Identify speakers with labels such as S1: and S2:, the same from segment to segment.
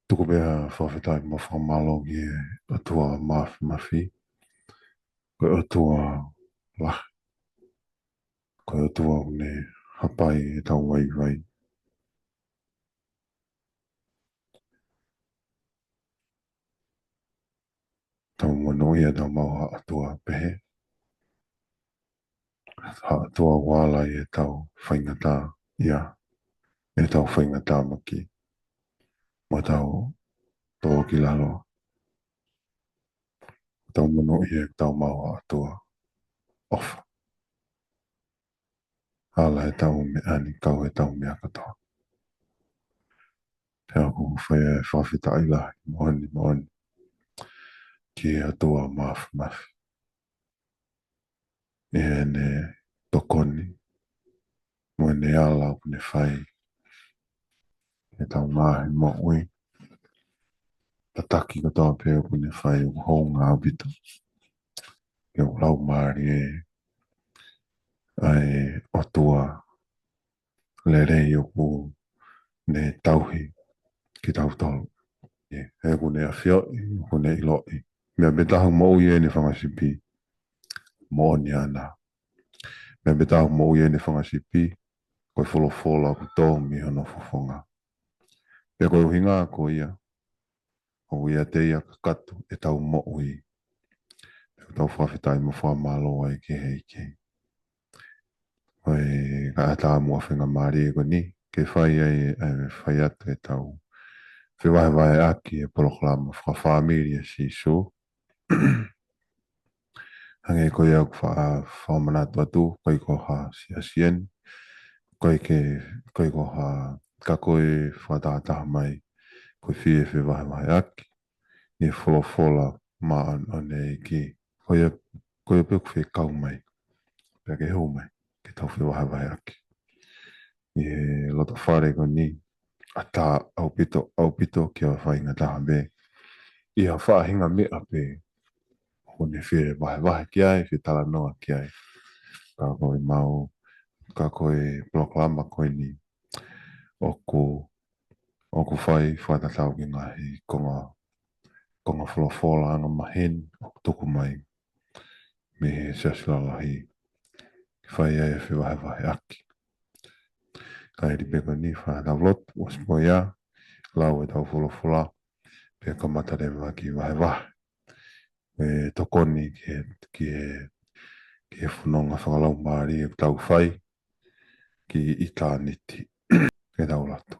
S1: Tuku bea whawhetai ma whamalo ki atua mawhi, koe atua lah, koe atua une hapai e tau wai. Tau mono ia tau mau ha atua pehe, ha atua wala e tau whaingata ia, e tau whaingata maki, ma tau tō ki lalo. Tau mono ia tau mau ha atua ofa. Hala e tau me ani kau e tau mea katoa. Te aku whawhetai lahi, mohani. Ki atua mawhi. E ne tokoni, mo ne ala o ne whai, e tau mahi mo ui, tataki ko tau pēo o ne whai o hou ngā bita, e o lau maari e ai otua le rei o ku ne tauhi ki tau tolu. E ku ne awhioi, ku ne iloi. Mea betahu mo ui e ne whangasipi, mo ni ana. Mea betahu mo ui e ne whangasipi, koe wholofola ku tō mi hono fofonga. Pea koe uhinga ko ia, o ia te ia kakatu e tau mo ui. E tau whawhetai mo whamalo ai ke heike. Koe ka ata mua whenga maari e ko ni, ke whai ai e whai atu e tau. Whiwahe aki e poloklama whawhamiri e si so. Hange koe au whamanatu atu, koe ko ha si asien. Koe ko ha ka koe whatataha mai. Koe whie whiwahe aki. Ni wholofola ma an e ki. Koe peku whi kau mai. Pea ke hou mai. Ke tau whiwahe aki. Ni he loto whare ko ni. Ata au pito ki a whainga taha me. Ia whahinga mea pe. Hone whire wahe ki ai, whi tala noa ki ai. Ka koe mau, ka koe proklama koe ni. oku oku whai ki ngahi konga wholofola anga mahen o tuku mai me he siasilalahi whai ai e whiwahe wahe aki. Ka eri peko ni whanawlot was moia lau e tau wholofola pe kamata rewa ki wahe wahe. E tokoni ki he whanonga whangalau maari e tau whai ki i tāniti e tau lato.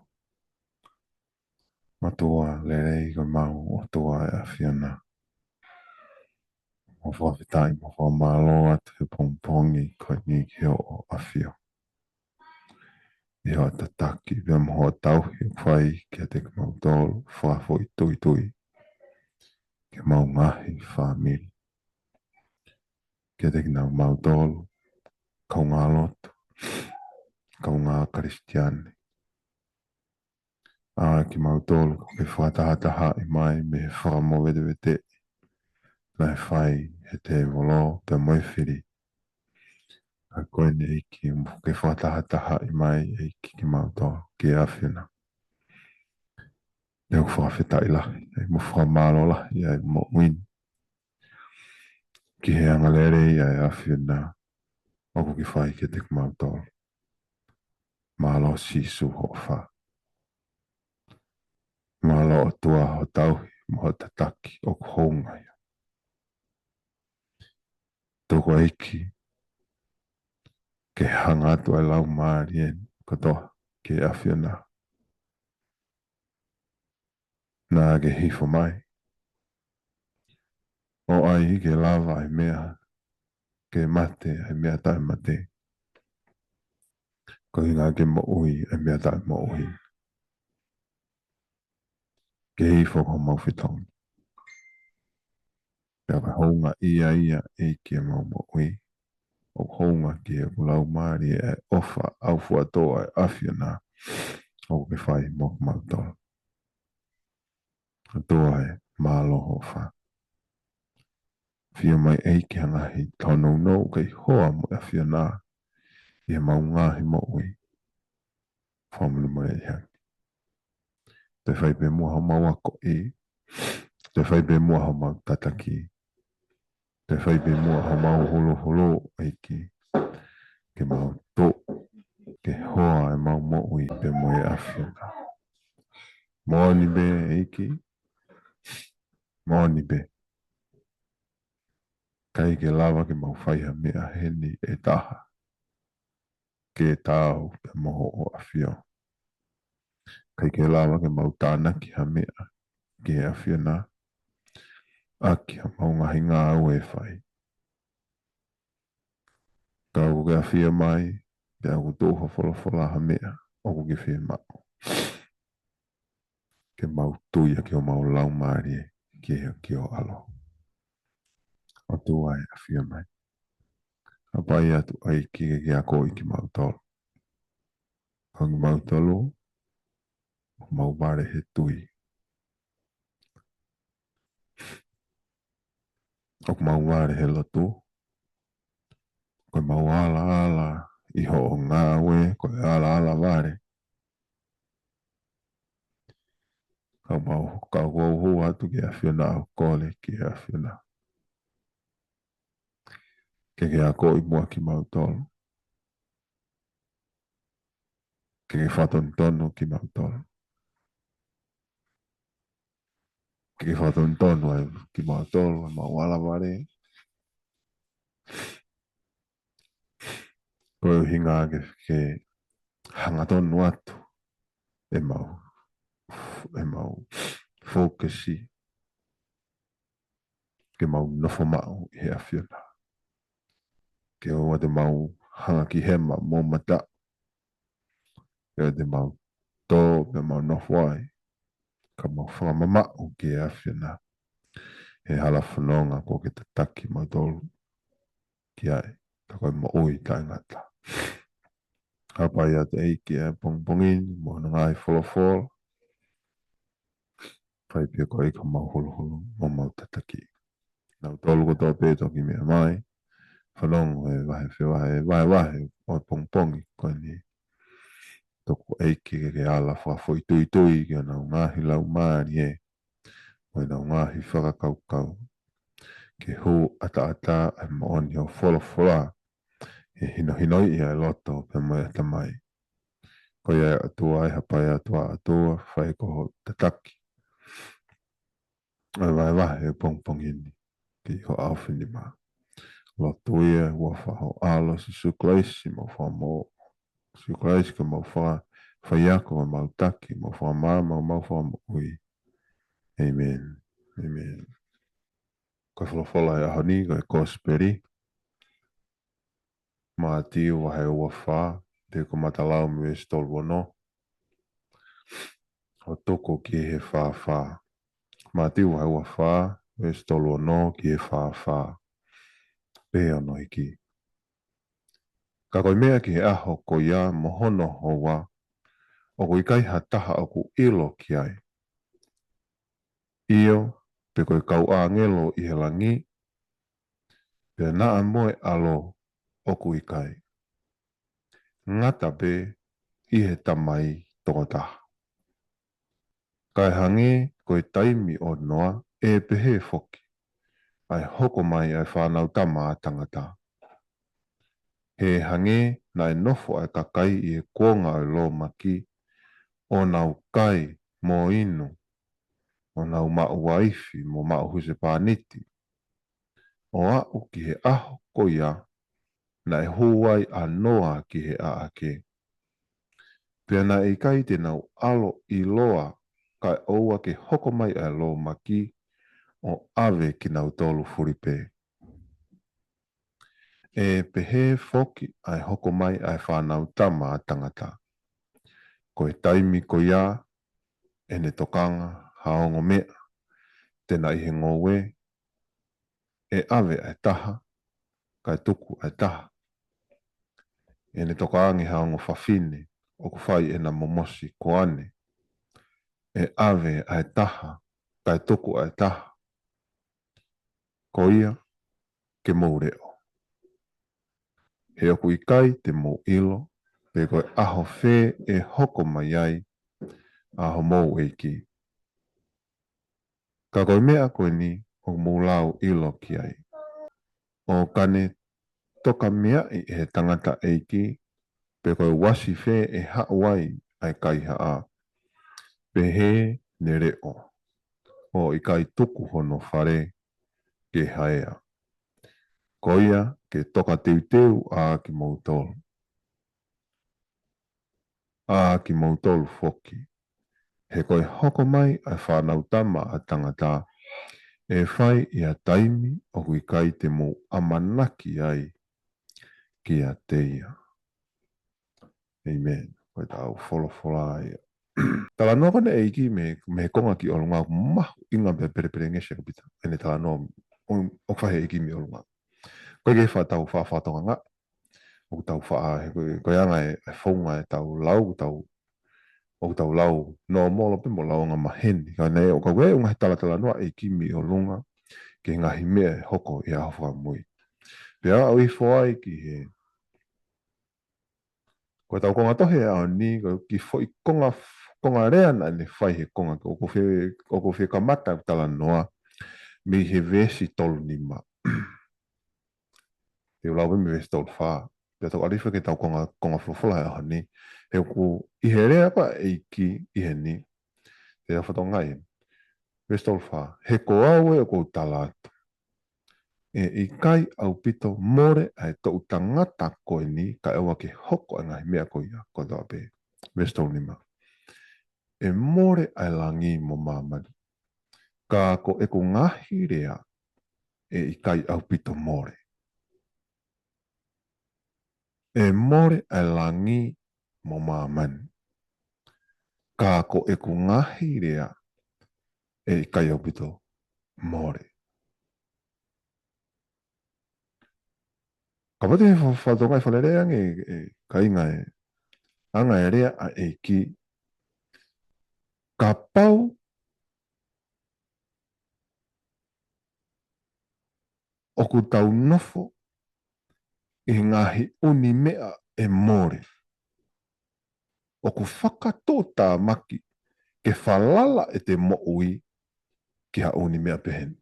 S1: Matua le rei ka mau o tua e a whiana. Mo whawhitai mo whamalo atu he pongpongi ko ni ki o a whio. I hoa tataki pia mo hoa tauhi whai ki a te ka mau tolu whafo i tui tui. Ke mau ngahi whamiri. Ki a te ka mau tolu kau ngā lotu. Kau ngā kristiani. Ki mau tolu ke whatahataha i mai me he whamo vede vete. Lai whai he te wolo te moewhiri. A koe ne iki ke whatahataha i mai iki ki mau tolu ki a whina. Neu whawhita i lahi. E mo whamalo lahi ai mo win. Ki he angalere i ai a whina. Oku ki whai ke te mau tolu. Malo sisu ho wha. Malo o tua ho tauhi mo ho tataki o kuhongai. Toko eiki ke hanga atu ai lau maari en kotoa ke awhiana. Nā ke hifo mai. O ai ke lava ai mea ke mate ai mea tai mate. Ko hinga ke mo ui ai mea tai mo ui. Ke hifo ko mawhitong. Pea ka honga ia e ke mau mo ui. O honga ki e lau maari e ofa au fuatoa ai awhiana. O ke whai mo mautoa. Toa e māloho wha. Whia mai eiki hangahi taunou no kei hoa mo e whiana. Ia mau ngahi mo ui. Whamulu mo e hangi. Te whai pe mua hau mau ako e. Te whai pe mua hau mau tataki. Te whai pe mua hau mau holo holo eiki. Ke mau tō. Ke hoa e mau mo ui pe mo e awhiana. Mōni be eiki. Mōni be. Kai ke lava ke mau whaiha mea heni e taha. Ke tāu pe moho o awhio. Kai ke lava ke mau tāna ki ha mea. Ke awhiana. Aki ha mau ngahi ngā au e whai. Kau ke awhia mai. Te aku tōha wholofola ha mea. Oku ke whia mao. Ke mau tuia ki o mau lau maari e. Ki o alo. O tū ai awhia mai. Apai atu ai ki a ko i ki mau tolu. Hangi mau tolu. Mau bare he tui. Ok mau bare he lotu. Koe mau ala ala. Iho o ngā we. Koe ala ala bare. Kau mau kau hu atu ki a whina au kole ki a whina. Ke a ko i mua ki mau tolu. Ke whaton tonu ki mau tolu. Ke whaton tonu ai ki mau tolu. Mau ala bare. Koe hinga ke hanga tonu atu. E mau. E mau. Focusi. Ke mau nofo mau i he a whina. Ke o te mau hanga ki hema mō mata. Ke o te mau tō pe mau nofo ai. Ka mau whamama o ke a whina. He hala whanonga ko ke te taki mau tolu. Ki ai. Ka koe mo ui tai ngata. Hapai at eiki e pongpongin. Mo hana ngai wholofol. Pai pia koe ka mau holo holo. Mo mau tataki. Nau tolu ko tō pēto ki mea mai. Whanongo e wahe whiwahe. Wahe wahe. O pongpongi koe ni. toko eiki ke ala whafoi tui tui ki ana ngahi lau maari e.Oi na ngahi whakakaukau. Ke hu ata ata ai mooni o whola e hino hinoi ia e loto pe mai ata mai. Ko ia atua ai hapai atua whai koho tataki. Ai vai wahe e pong ini. Ki ho awhini ma. Loto ia ua whaho alo si suklaisi mo whamo. Suklaisi ka mo whaiako ma mautaki mo whamama mo whamo ui. Amen. Amen. Ko wholofola e ahoni, ko e kosperi. Mā tiu wahe ua whā, te ko matalau me stolu wano. O toko ki he whā. Mā tiu wahe ua whā, me stolu wano ki he whā. Pea no iki. Ka koi mea ki he aho ko ia mohono hoa, o ko ikai ha taha o ku ilo ki ai. Io, pe koe kau a ngelo i he langi, pe naa moe alo o ku ikai. Ngata pe i he tamai toka taha. Kai hangi koe taimi o noa e pehe foki. Ai hoko mai ai whanau tama a tangata. He hangi na e nofo ai kakai i e kuonga o lo maki o nau kai mo inu. O nau mau waifi mo mau huse pāniti. O au ki he aho koia na e huai a noa ki he a ake. Pea na e kai te nau alo i loa kai oua ke hoko mai a lo maki o ave ki nau tolu furipe. E pehe foki ai hoko mai ai whanau tama a tangata. Ko e taimi ko ia e ne tokanga haongo mea tena i he ngowe e ave ai taha kai tuku ai taha. E ne tokaangi haongo whawhine o ku whai e na momosi ko ane. E ave ai taha kai tuku ai taha. Ko ia ke moureo. He oku i kai te mou ilo, pe koe aho whē e hoko mai ai, aho mou eiki. Ka koe mea koe ni, o mou lau ilo ki ai. O kane toka mea i he tangata eiki, pe koe wasi whē e hawai ai kai haa. Pe he ne reo. O i kai tuku hono whare ke haea. Koia ke toka teuteu a ki mou tolu. A ki mou tolu foki. He koe hoko mai ai whanau tama a tangata. E whai i a taimi o hui kai te mou amanaki ai ki a teia. Amen. Koe tau wholofola ai. Tala noa kone e iki me konga ki olunga mahu inga me pere ngese kapita. Ene tala noa o whahe iki me olunga. Koe ke wha tau whatonga ngā. O tau wha koe anga e whaunga e tau lau o tau lau no molo pe mo lau nga maheni. Ka nei o ka koe unga he tala noa e iki me olunga. Ke ngahi mea hoko i a hawha mui. Pea au i whaai ki he. Koe tau konga tohe au ni, ki fo i konga rea na ne whai he konga. O ko whi ka mata tala noa, me he vesi tolu ni ma. Te ulau me vesi tolu wha. Pea tau arifa ke tau konga whawhala au ni. He ku i he rea pa e ki i he ni. Te a whato ngai. Vesi tolu wha. He ko au e o ko tala atu. E i kai au pito more ai tau tangata koe ni ka ewa ke hoko ngai mea koe ia ko tau pe Westall nima. E more ai langi mo mamani. Ka ko e ko ngahi rea e i kai au pito more. E more ai langi mo mamani. Ka ko e ko ngahi rea e i kai au pito more. Ka pate he whatongai whalerea nge ka inga e anga e rea a e ki ka pau o ku tau nofo i ngahi uni mea e more. o ku whakatō tā maki ke whalala e te mo'ui ki haoni mea pehen.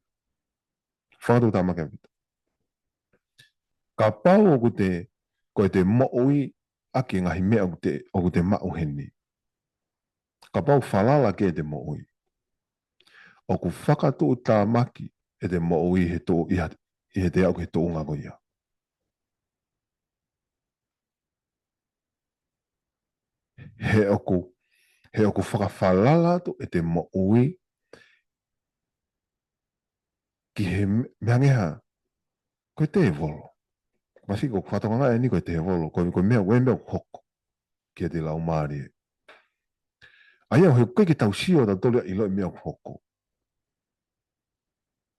S1: Whakatō tā maki awita. Ka pau ko te mo'ui aki ngahi mea o ku te ma'u heni. Ka pau whalala ke te mo'ui. O ku whakatō tā maki e te mo'ui he tō i he te au he tō ngā goia. He oku whakawhalala atu e te mo'ui ki he meangeha koe te volo. Masi ko whatonga e ni koe te volo, koe mea mea hoko ki te lau maari. Aia he koe ki tau sio da tole i loi mea hoko.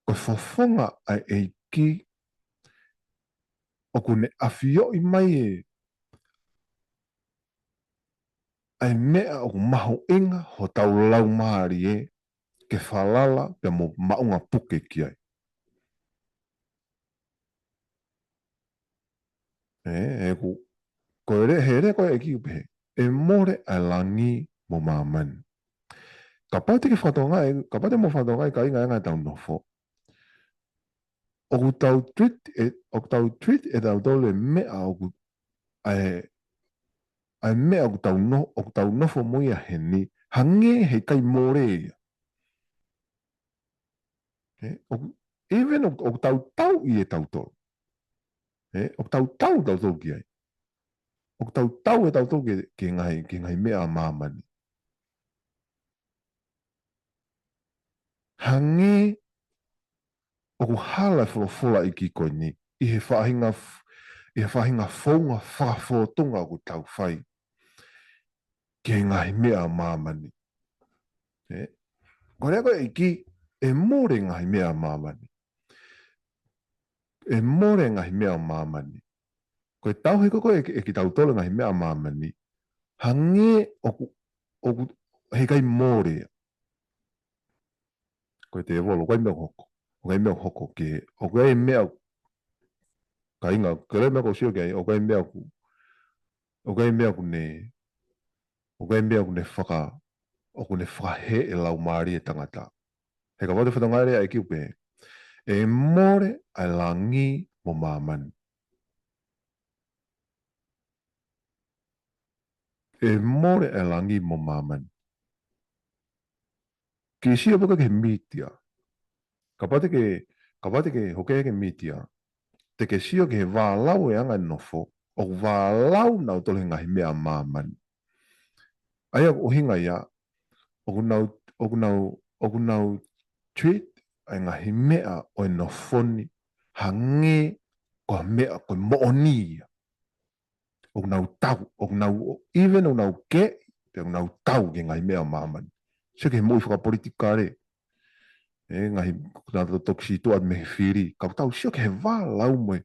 S1: Koe whafonga ai e ki oku ne awhio i mai ai mea oku maho inga ho tau lau maari ke whalala pe mo maunga puke ki ai. Ko he re koe e ki upe e more a langi mo mamani. Ka pate ke whatongai, ka pate mo whatongai ka inga inga tau nofo. O tau tweet e tau tole mea ai mea o tau nofo moia heni, hange he kai more ia. Even o tau i e tau tolo. O tau tolo ki ai. O tau e tau tolo ki ngai mea mamani. Hange o ku hala fola i ki koe ni, i he whahinga whaunga whawhotonga o ku tau whai, ki ngahi mea mamani. Ko rea koe i ki, e more ngahi mea mamani. E more ngahi mea mamani. Koe tau he koe e ki tau tolo ngahi mea mamani, hange o ku he kai more. Koe te evolo, koe mea hoko. Koe mea hoko ki, o koe mea ka inga, koe mea ko sio ki ai, o koe mea ku, o koe mea ku ne, o koe mea ku ne o ku ne whakahe e lau maari e tangata. He ka wate whatangaere ai ki upe, e more ai langi mo mamani. E more ai langi mo mamani. Ki sia puka ke mitia. Ka pate ke hoke ke mitia. Te ke sio ke wālau e anga nofo, o wālau nau tole ngahi mea mamani. Aia o hinga ia, o kunau tweet ai ngahi mea o e nofoni, hange ko mea ko mooni ia. O kunau tau, even o kunau ke, te kunau tau ke ngahi mea mamani. Sio ke moi whaka politika re. Ngahi nata toksi tuat me whiri. Kau tau sio ke he wālau moe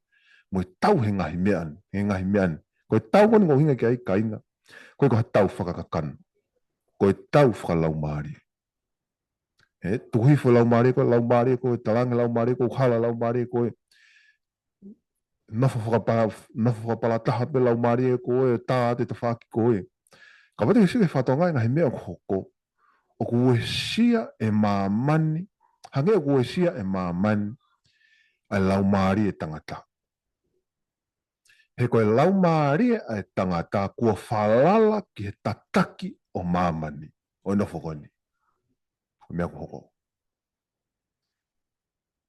S1: tau he ngahi mean. He ngahi mean. Koe tau koni ko hinga ki ai kainga. Koe ko tau whakakakan. Koe tau whakalau maari. Tuhi wha lau maari koe, talangi lau maari koe, hala lau maari koe. Nafu whakapala taha pe lau maari koe, tā te whaki koe. Ka wate ke sike whatongai ngahi mea hoko. O kue sia e mamani, hange o kue sia e mamani, ai lau maari e tangata. He koe lau maari e tangata, kua whalala ki he tataki o mamani, o ina whakoni. Mea hoko.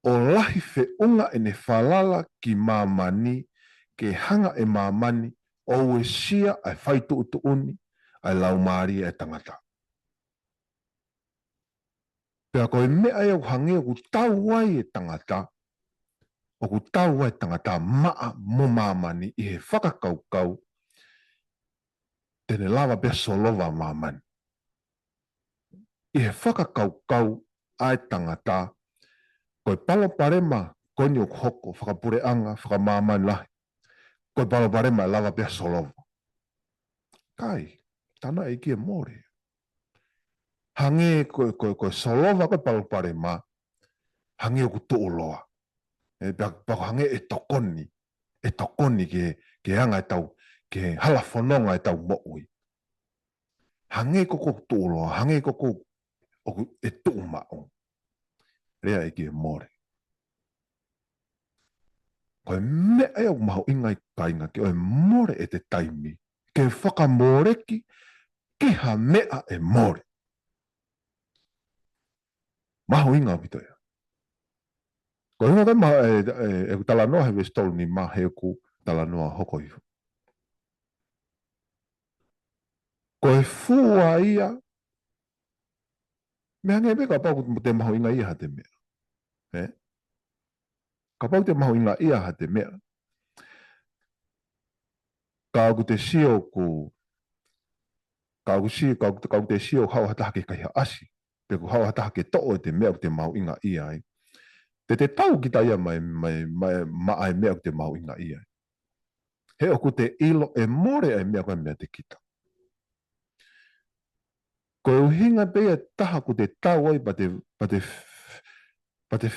S1: O lahi whiunga e ne whalala ki mamani, ke hanga e mamani, o ue sia ai whaitu utu uni, ai lau maari e tangata. Pea koe mea e au hange o ku tau wai e tangata, o ku tau wai tangata maa mo mamani i he whakakaukau, tene lava pe solova mamani. I he whakakaukau ai tangata, koe palo parema koni o hoko, whakapure anga, whakamamani lahi, koe palo parema lava pe solova. Kai, tana e kia more. Hange koe solova koe palo parema, hange o ku tuuloa. Pako hange e tokoni ke anga e tau, ke hala whanonga e tau mo'ui. hange koko tolo, hange koko oku e tu mao. Rea e ki e more. Koe mea e o maho inga i kainga ki o e more e te taimi. Ke whakamore ki ha mea e more. Maho inga pito ia. Ko inga kai maha e tala noa hewe stolu ni maha he ku tala noa hoko iho. Ko e fua ia, mea nge me ka pau te maho inga ia ha te mea. Ka pau te maho inga ia ha te mea. Ka aku te sio ku, ka aku te sio hau hataha ke kai ha asi. Pe ku hau hataha ke to'o e te mea ku te maho inga ia ai. Te tau ki ta ia mai ai mea ku te maho inga ia. He oku te ilo e more ai mea koe mea te kita. Ko uhinga pe e taha ku te tau ai pa te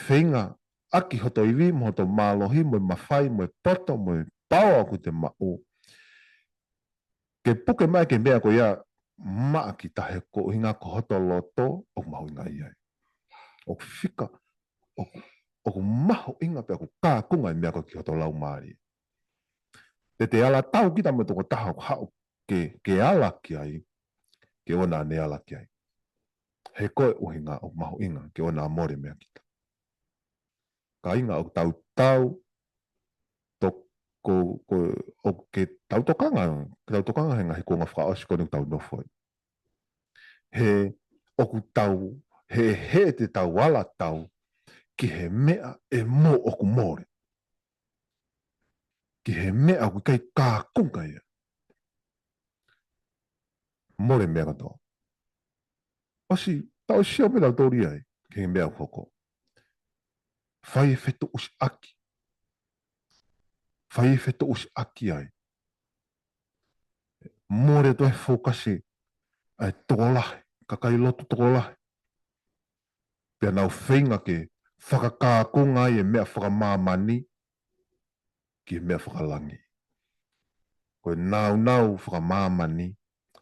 S1: whenga aki hoto iwi, mo hoto mālohi, mo mawhai, mo poto, mo pao ku te mao. Ke puke mai ke mea ko ia maa ki tahe ko uhinga ko hoto loto o maho inga ia. O whika, o maho inga pe ako kākunga i mea ko ki hoto lau maari. Te ala tau kita me toko taha o hao ke ala ki ai, ke ona ne ala ki ai. He koe uhinga o maho inga, ke ona amore mea kita. Ka inga o tau o ke tau tokanga he ngahi ko ngā whaosi ko ni tau nofoi. He oku tau, he te tau wala tau, ki he mea e mō oku more. Ki he mea aku kai kākunga ia. More mea katoa. Osi, tau sio me tau tori ai, ki he mea hoko. Whai e wheto usi aki. Whai e wheto usi aki ai. More to e fokasi ai tokolahe, kakai loto tokolahe. Pea nau whenga ke whakakākunga ai e mea whakamāmani ki he mea whakalangi. Koe nau whakamāmani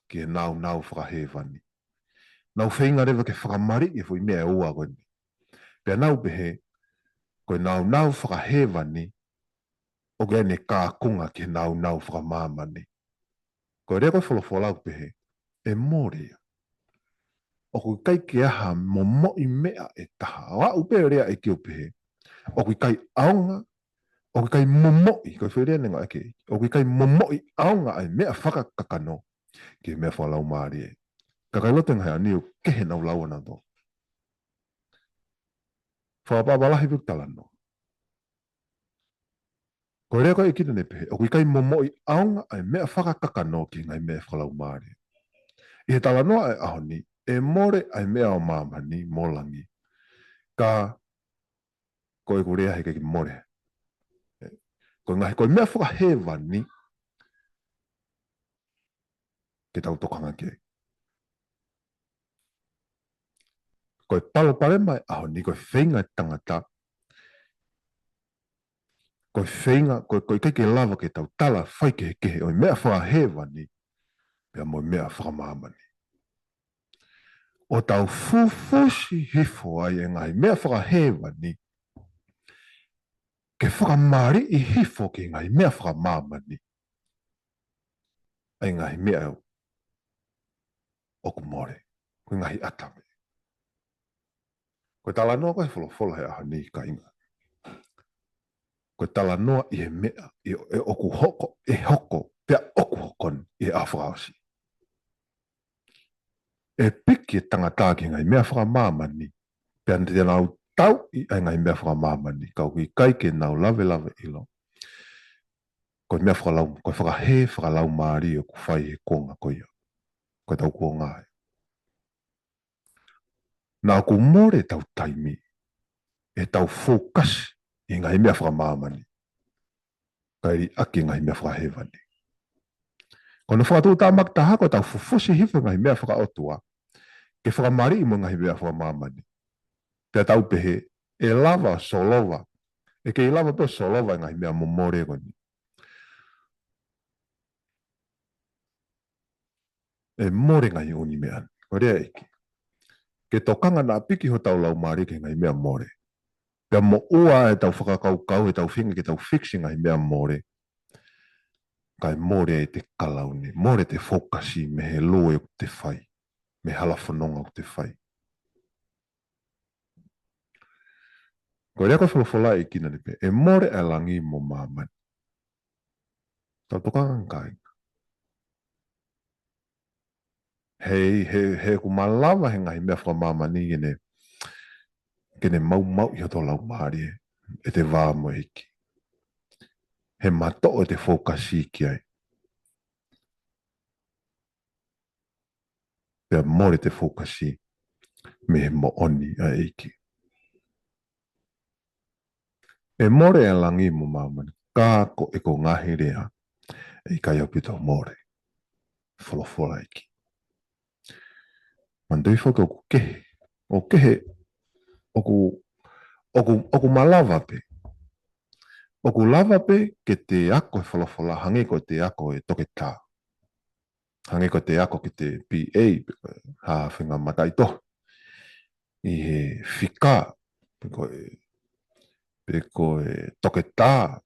S1: ki he nau whakahewani. Nau whenga rewa ke whakamari e fui mea ua koe ni. Pea nau pehe, koe nau whakahewani o ke ane kākunga ki he nau whakamāmani. Koe rea koe wholofolau pehe, e mōrea. O kui kai ke aha mo moi mea e taha. O au pere rea e kio pehe. O kui kai aonga, o kui kai momoi, koe wherea nenga eke. O kui kai momoi aonga ai mea whakakakano ki mea whalau maari e. Kakai lote ngai ani o kehe nau lau ana to. Whapapalahi vik talano. Koe rea koe e kita ne pehe. O kui kai momoi aonga ai mea whakakakano ki ngai mea whalau maari. I he talanoa e ahoni, e more ai mea o mamani, molangi, ka koe kurea heke ki more. Koe ngahi koe mea whakahewani ke tau tokanga ke. Koe palo pare mai aho ni koe whenga tangata. Koe whenga, koe keike lava ke tau tala whai ke kehe o mea whakahewani pia mo mea whakamamani. O tau fufusi hifo ai e ngai mea whakahewani ke whakamari i hifo ke ngai mea whakamamani. Ai ngai mea o kumore. Koe ngai atame. Koe tala noa koe wholofola he aha ni ka inga. Koe tala noa i he mea, e oku hoko, e hoko, pia oku hokon i a whakaosi. E piki e tangata ki ngai mea whakamamani, pia te nau tau i ai ngai mea whakamamani, kau ki kai ke nau lave ilo. Koe mea whakalau, koe whakahe whakalau maari o ku whai he konga koe ia. Koe tau kua ngai. Nā ku more tau taimi, e tau fokasi i ngai mea whakamamani. Kairi aki ngai mea whakahewani. Kono whakatū tā maktaha ko tau fufusi hifu ngai mea whakaotua, ke whakamari i mo ngai mea whakamamani. Pea tau pehe, e lava solova, e ke i lava pe solova ngai mea momore koni. e more ngai uni mea. Korea iki. Ke tokanga na piki ho tau lau mari ke ngai mea more. Pea mo ua e tau whakakau e tau whinga ke tau fixing ngai mea more. Kai more e te kalaune, more te fokasi me he loe o te whai, me hala whanonga o te whai. Ko rea ko wholofola e kina ni pe, e more e langi mo mamani. Tau tokanga ngai. He ku malawa he ngai mea whamamani kene mau i hoto lau maari e te vāmo hiki. He mato o te fokasi ki ai. Pea more te fokasi me he mo oni a eiki. E more e langi mo mamani, kako e ko ngahi rea e kai au pito more. Wholofola iki. Mandui whaka o ku kehe. O kehe, o ku malawa pe. O ku lava pe ke te ako e wholofola, hangi ko te ako e toke tā. Hangi ko te ako ki te PA, ha whinga matai to. I he whika, pe ko e toke tā.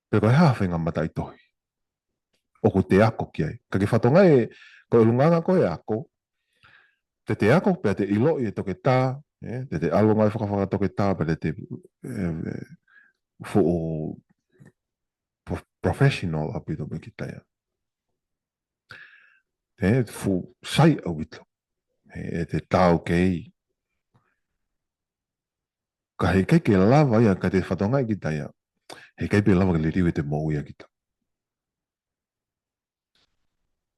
S1: Pe ko e ha whinga matai tohi. O ku te ako ki ai. Ka ki whatonga e, ko e lunganga ko e ako, te ako pe te ilo i e toke tā, te alonga e whakawhaka toke tā, pe te for professional apito me kita ya. Fu sai au ito. Te tau kei. Ka he kei ke lava ia, ka te whatonga i kita ia. He kei pe lava ke le riwe te mou ia kita.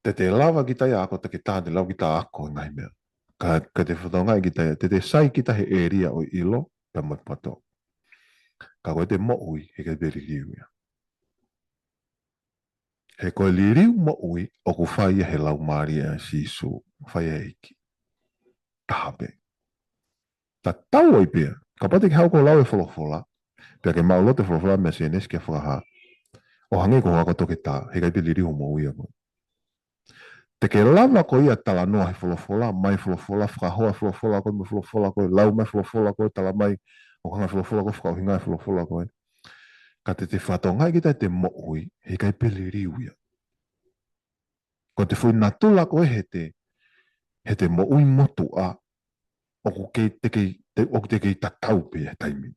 S1: Te lava kita ia ako te ke tā, te lava kita ako ngai mea. Ka te whatonga i kita ia. Te sai kita he area o ilo, pe mai pato. Ka koe te mou i, he kei pe riwe ia. He koe liriu mou i, o ku whai he lau maari a sisu, whai e iki. Tahape. Ta tau oi pia. Ka pati ki hau ko lau e wholofola. Pia ke maulo te wholofola mea CNS ke whakaha. O hangi ko hako toke tā. He kai pili riho mou ia koe. Te ke lama ko ia tala noa he wholofola. Mai wholofola. Whakahoa wholofola koe. Me wholofola koe. Lau mai wholofola koe. Tala mai. O hanga wholofola koe. Whakauhinga wholofola koe. Ka te whatongai kita te mou i. He kai pili riho ia. Ko te whui natula koe he te mou i motu a. O ku kei te kei tatau pe e taimi.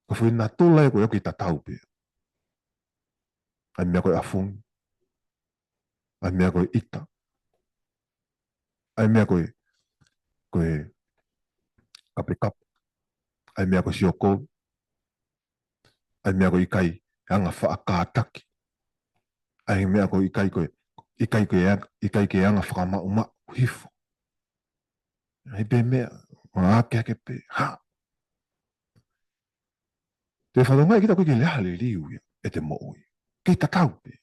S1: Ko whui nā tūla e koe oki tatau pe. Ai mea koe afungi. Ai mea koe ita. Ai mea koe kape kape. Ai mea koe sioko. Ai mea koe ikai anga whaakātaki. Ai mea koe ikai koe anga whakamau hifo. Ai pe mea. Ngā ake ake pe. Ha! Te whanongai kita koe ke leha le liu ia. E te mo'oi. Kei tatau pe.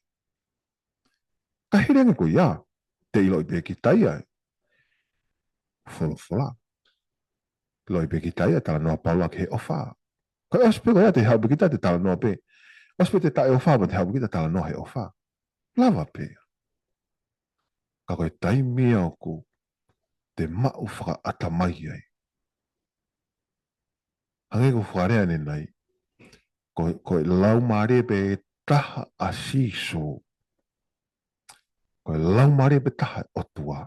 S1: Ka hirenga koe ia. Te ilo i pe ki taia. Wholofola. Ilo i pe ki taia tala noa paula ke ofa. Ka ospe koe ia te hau pe kita te tala noa pe. Ospe te tae ofa ma te hau pe kita tala noa he ofa. Lava pe. Ka koe taimia o ko te mau whaka atamai ai. Hange ko whakarea ne nei. Koe lau maare pe taha a siso. Koe lau maare pe taha otua.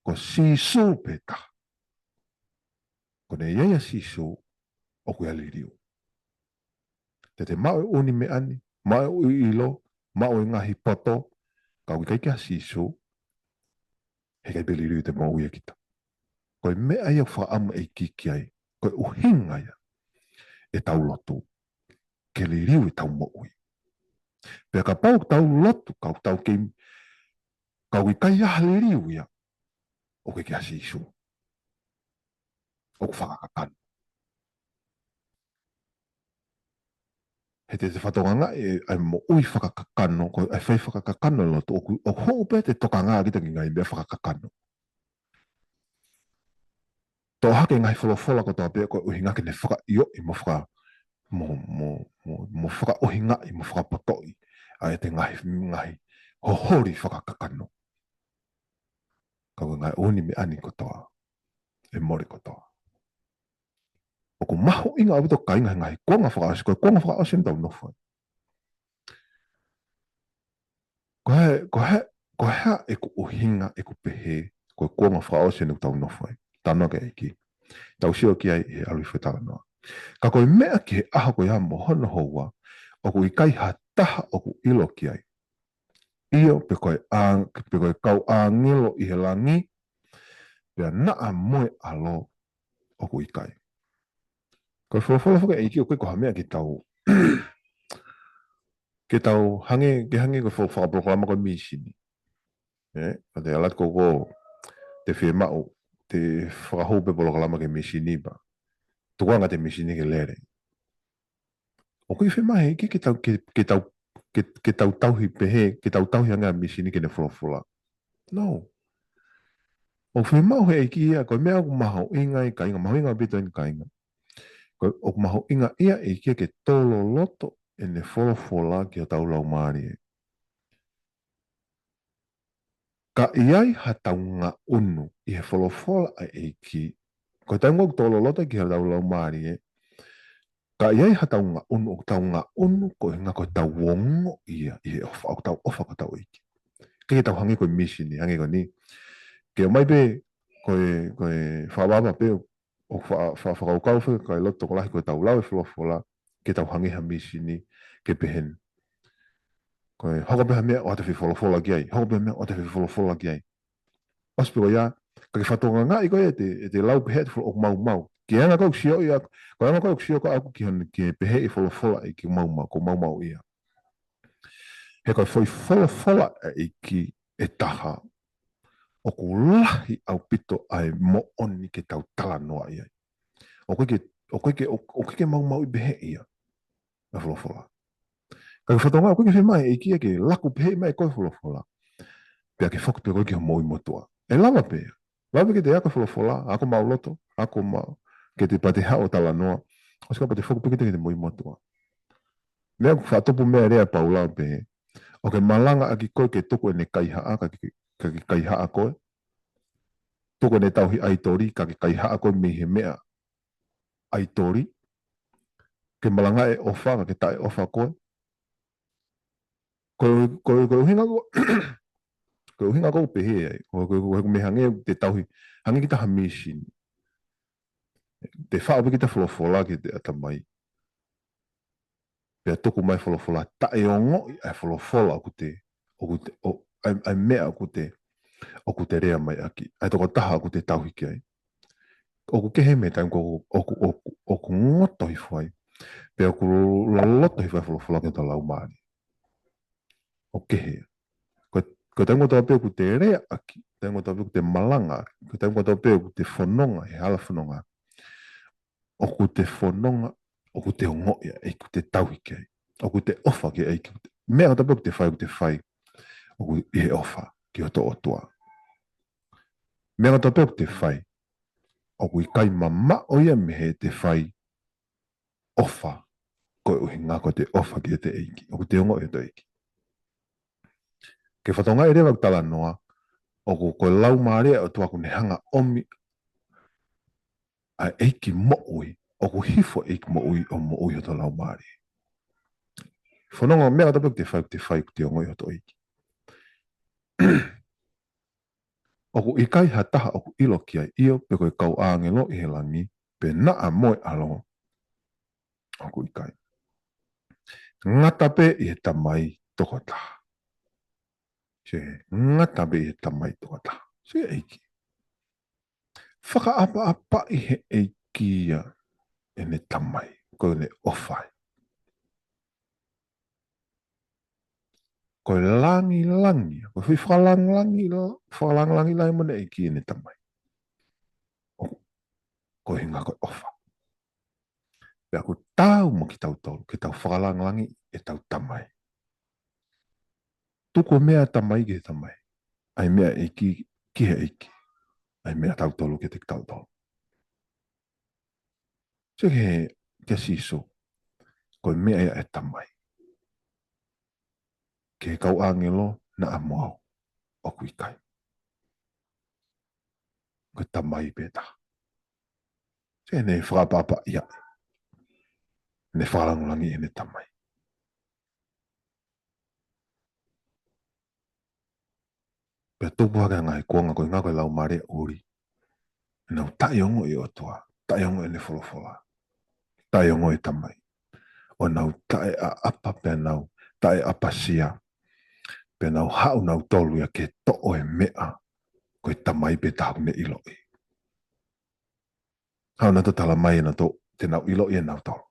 S1: Ko siso pe taha. Ko ne iaia siso o koe aliriu. Te mau e uni me ani, mau e ilo, mau e ngahi poto, ka ui kai kia siso, he kai peliriu te mau ia kita. Koe mea ia whaama e kiki ai, koe uhinga ia, e tau lotu, ke liriu e tau moui. Pea ka pau tau lotu, ka ui kai aha liriu ia, o koe kia siso. O whakakakanu. He te whatonganga e ai mo ui whakakakano, ko ai whai whakakakano lotu, o hope te tokanga ki tangi ngai mea whakakakano. Tō hake ngai wholofola ko tō pia ko uhinga ki ne whaka io i mo whaka uhinga i mo whaka potoi. Ai te ngahi hohori whakakakano. Ka ngai oni me ani kotoa, e mori kotoa. O ko maho inga abu to kainga ngai konga whakaasi, koe konga whakaasi ntau nofai. Ko hea e ko uhinga e ko pehe, koe konga whakaasi ntau nofai. Tano ke iki. Tau sio ki ai e alui whetala noa. Ka koe mea ki he aha koe ha mohono hoa, o ko i kai ha taha o ko ilo ki ai. Io pe koe kau a ngilo i he langi, pea naa moe alo o ko i kai. Koe wholofola whaka e ki o koe ko hamea ki tau, ke tau hange koe whakaproklama koe misini. O te alat koko te whemau, te whakahoupe proklama ke misini ba. Tukuanga te misini ke lere. O koe whemahe ki ke tau tauhi pehe, ke tau tauhi anga misini ke ne wholofola. No. O whemau he e ki ia, koe mea ku maho inga i kainga, maho inga bito i kainga. Koe o maho inga ia e ki ke tolo loto e ne wholofola ki o tau lau maari e. Ka iai ha tau ngā unu i he wholofola a e ki. Koe tau ngau tolo loto ki o tau lau maari e. Ka iai ha tau ngā unu o tau ngā unu koe ngā koe tau wongo ia i he ofa, o tau ofa ko tau iki. Ke tau hangi koe misini, hangi koe ni. Ke o mai pe, koe whaababa pe o whakaukau whi, kai loto ko lahi koe tau lau e wholofola, ke tau hangi ha misini, ke pehen. Koe hoko peha mea o te whi wholofola ki ai, hoko peha mea o te whi wholofola ki ai. Ospe ko ia, ka ke whatonga ngā i koe e te lau pehe te wholo o mau mau. Ki anga kau sio ia, ko anga kau sio ko aku ki pehe i wholofola i ki mau mau, ko mau mau ia. He koe whoi wholofola e ki e taha, o ko lahi au pito ai mo oni ke tau tala noa ia. O koe ke mau mau i behe ia, na wholofola. Ka ke whatonga, o koe ke whemai e kia ke laku pehe mai koe wholofola. Pea ke whaku pe koe ke moi motua. E lava pea. Lava ke te ako wholofola, ako mau loto, ako mau, ke te pate hao tala noa. O sika pa te whaku pe ke te moi motua. Mea ku whatopu mea rea paulau pehe. O ke malanga aki koe ke tuku e ne kaihaa, ka ke kaihaa koe. Tuku ne tauhi aitori, ka ke kaihaa koe me he mea aitori. Ke malanga e ofa, ka ke tae ofa koe. Koe uhinga koe, koe uhinga koe pehe ai. Koe me hange te tauhi, hange kita hamisin. Te whaawe kita wholofola ki te atamai. Pea tuku mai wholofola, tae ongo i ai wholofola ai mea o ku te rea mai aki. Ai toko taha ku te tauhi ki ai. O ku kehe me taim o ku ngoto hi whai. Pea ku loloto hi whai wholofola ki ta lau maari. O kehe. Ko taim o tau peo ku te rea aki. Taim o tau peo ku te malanga. Ko taim o tau peo ku te whanonga, he hala whanonga. O ku te whanonga, o ku te ongo ia, e ku te tauhi ki ai. O ku te ofa ki ai. Mea o tau peo ku te whai. O ku i he ofa ki o to o tua. Mea o tau peo ku te whai. O ku i kai mama o ia me he te whai ofa. Ko uhi ngā ko te ofa ki te eiki. O ku te ongo i te eiki. Ke whatonga e rewa tala noa, o ku koe lau maarea o tua ku ne hanga omi a eiki mo ui. O ku hifo eiki mo ui o mo ui o to lau maarea. Whanonga mea tapu te whai ku te ongo i o to eiki. O ku i kai ha taha o ku ilo ki ai io pe koe kau aangelo i he langi pe naa moe alo o ku i kai. Ngata pe i he tamai toko taha. Se ngata pe i he tamai toko taha. Se eiki. Whaka apa i he eiki ia e ne tamai. Koe ne ofai. Koe langi. Koe hui whakalangi lai mone eiki e ne tamai. Koe hinga koe ofa. Pea ku tau mo ki tau tolu, ki tau whakalangi e tau tamai. Tuko mea tamai ki tamai. Ai mea eiki, ki he eiki. Ai mea tau tolu ki te tau tolu. Se ke te siso, koe mea e tamai. Ke kau angelo, na amoau o kui kai. Ko tamai beta. Se ne whakapapa ia. Ne whalangulangi e ne tamai. Pea tupu hake ngai kuanga koe ngako lau mare uri. Nau taiongo i o toa. Taiongo e ne wholofola. Taiongo e tamai. O nau tae a apa pea nau. Tae apa sia. Pea nau hau nau tolu ia ke to'o e mea. Koe tamai beta hau ne ilo i. Hau na to tala mai na to te nau ilo i e nau tolu.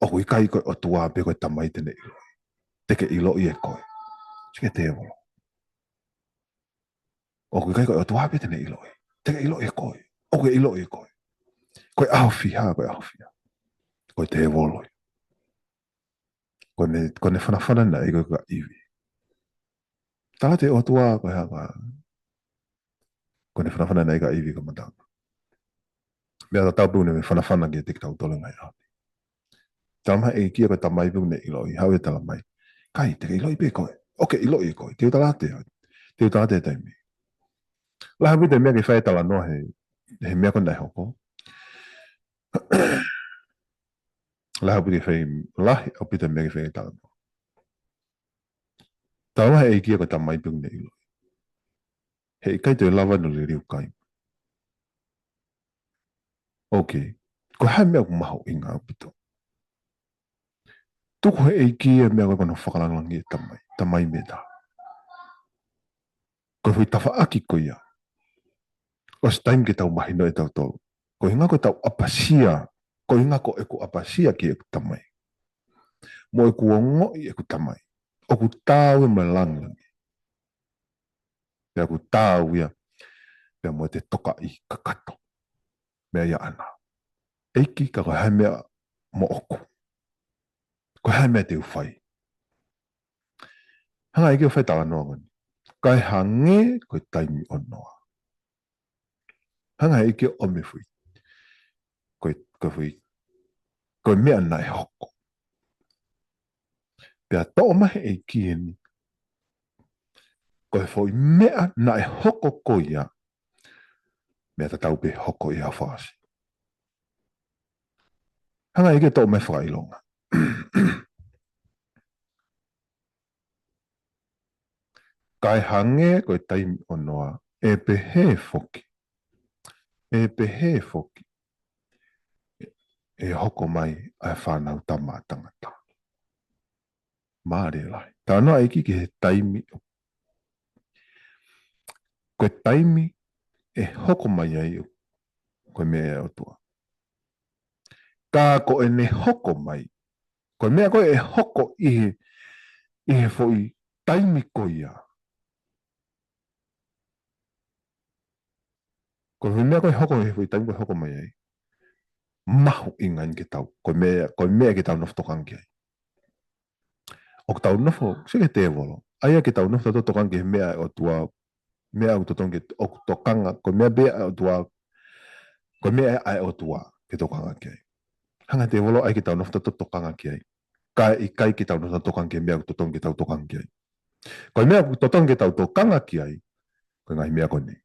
S1: O kui kai koe o tua pe koe tamai te ne ilo i. Teke ilo i e koe. Sike te evolo. O kui kai koe o tua pe te ne ilo i. Teke ilo i e koe. O koe ilo i e koe. Koe aho fiha, koe aho fiha. Koe te evolo i. Koe ne whanawhana na i koe ka iwi. Tala te o tua koe hanga. Koe ne whanawhana na i ka iwi ka matanga. Mea ta tau pune me whanawhana ki e tiki tau tole ngai hau. Tala mai e kia koe tamai pune ilo i. Hau e tala mai. Kai, teke ilo i pe koe. Oke, ilo i koe. Teo tala te. Teo tala te taimi. Laha pite mea ki whae tala noa he mea ko nai hoko. Laha pite whae lahi au pite mea ki whae tala noa. Tala mai e kia koe tamai pune ilo i. He i kai te lava no le riu kai. Ok. Ko hai mea ku maho i ngā pito. Tuku he e kia mea koe kono whakalangangi e tamai. Tamai me ta. Ko hui tawha aki ko ia. O si taim ke tau mahino e tau tolu. Ko hinga ko tau apasia. Ko hinga ko e ku apasia ki e ku tamai. Mo e ku ongo i e ku tamai. O ku tau e mai langangi. Pea ku tau ia. Pea mo te toka i kakato. Mea ia ana. Eiki ka ko hai mea mo oku. Ko hai mea te uwhai. Hanga eke uwhai tawa noa ngani. Kai hange koe taimi o noa. Hanga eke o me fui. Koe fui. Koe mea nai hoko. Pea to'o mahe e kieni. Koe fui mea nai hoko ko ia. Mea ta tau pe hoko i hawhasi. Hanga eke to'o me whakailonga. Kai hange koe taimi o noa. E pehe foki. E pehe foki. E hoko mai ai whanau tama tangata. Maare lai. Tā noa eki ki he taimi. Koe taimi e hoko mai ai koe mea o tua. Kā ko e ne hoko mai. Koe mea koe e hoko i he foi taimi ko ia. Koe mea koe hoko i he foi taimi koe hoko mai ai. Mahu ingan ke tau. Koe mea ke tau noftokangi ai. O tau nofo, sike te volo. Aia ke tau nofto tokangi he mea o tua. Mea o totongi o tokanga. Koe mea bea o tua. Koe mea ai o tua ke tokanga ki ai. Hanga te volo ai ke tau nofto tokanga ki ai. Kai ke tau nofto tokangi mea o totongi tau tokangi ai. Koe mea o totongi tau tokanga ki ai. Koe ngai mea kone.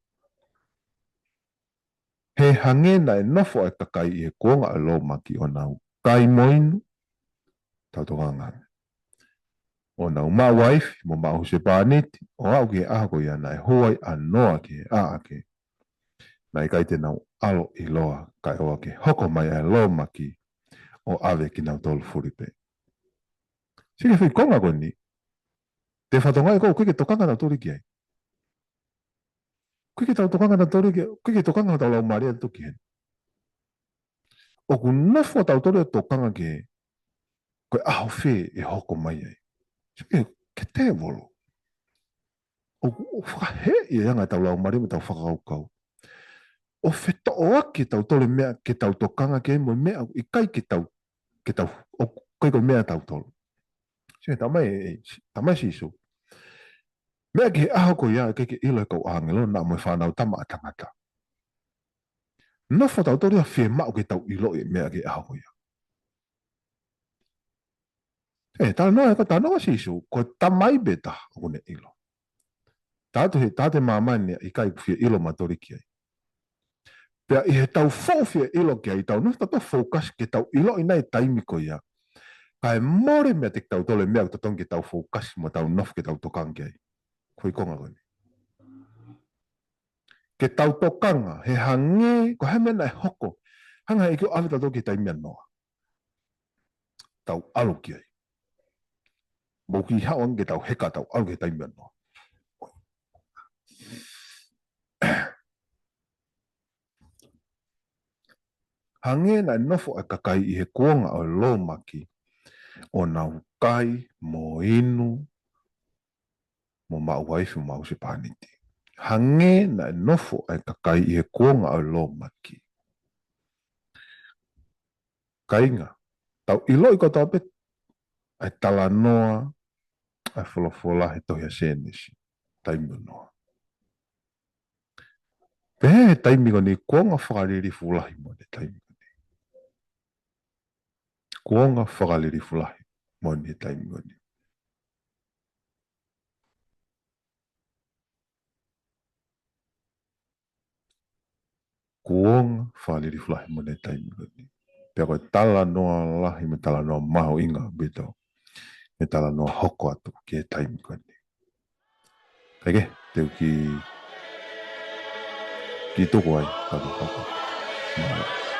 S1: He hangena e nofo e kakai i he kuonga a lo maki o nau. Kai moinu. Tau tokanga. O nau ma wife, mo ma huse pāneti. O au ki he ahako ia nai hoai a noa ki he aake. Nai kai te nau alo i loa. Kai hoa ke hoko mai a lo maki. O ave ki nau tolu furipe. Sike whi konga koni. Te whatonga e kou kuike tokanga nau tori ki ai. Kuike tau tokanga nau tori ki ai. Kuike tokanga tau lau maria toki hen. O ku nofo tau tori o tokanga ki ai. Koe aho whi e hoko mai ai. Sike ke te volo. O whakahe i anga tau lau maria me tau whakaukau. O wheto o ake tau tole mea ke tau tokanga ki ai mo mea i kai ke tau o kai ko mea tau tolo. Sike tamai sisu. Mea ki he aho ko ia ke ilo e kau angelo na mo whanau tama a tangata. Nofo tau tori a whi mao ke tau ilo e mea ki aho ko ia. Tala noa e ka tanoa sisu, ko tamai beta o ne ilo. Tate mama ni ikai fia ilo matori kia. Pea i he tau fo fia ilo kia i tau no tato focus ke tau ilo ina i taimi ko ia. Ka e more mea te tau tole mea tatong ke tau focus mo tau nof ke tau tokang kia. Koi konga koni. Ke tau tokanga he hange ko he mena e hoko. Hanga e kio awe tato ke taimi anoa. Tau alo kia. Moki hawan ke tau heka tau alo ke taimi anoa. Hange na nofo e kakai i he kuonga o lo maki o na ukai mo inu mo mauaifu mau se paniti. Hange na nofo e kakai i he kuonga o lo maki. Kainga, tau ilo i kota apet ai tala noa ai folofola he tohia senesi. Taimi noa. Pehe he taimi koni kuonga whakariri fulahi mo ne taimi. Kuonga whakaliri fulahi mo ni taimi koni. Kuonga whakaliri fulahi mo ne taimi koni. Pea koe tala noa lahi me tala noa maho inga beto. Me tala noa hoko atu ki e taimi koni. Pege, teu ki toko ai. Hoko. Mahalo.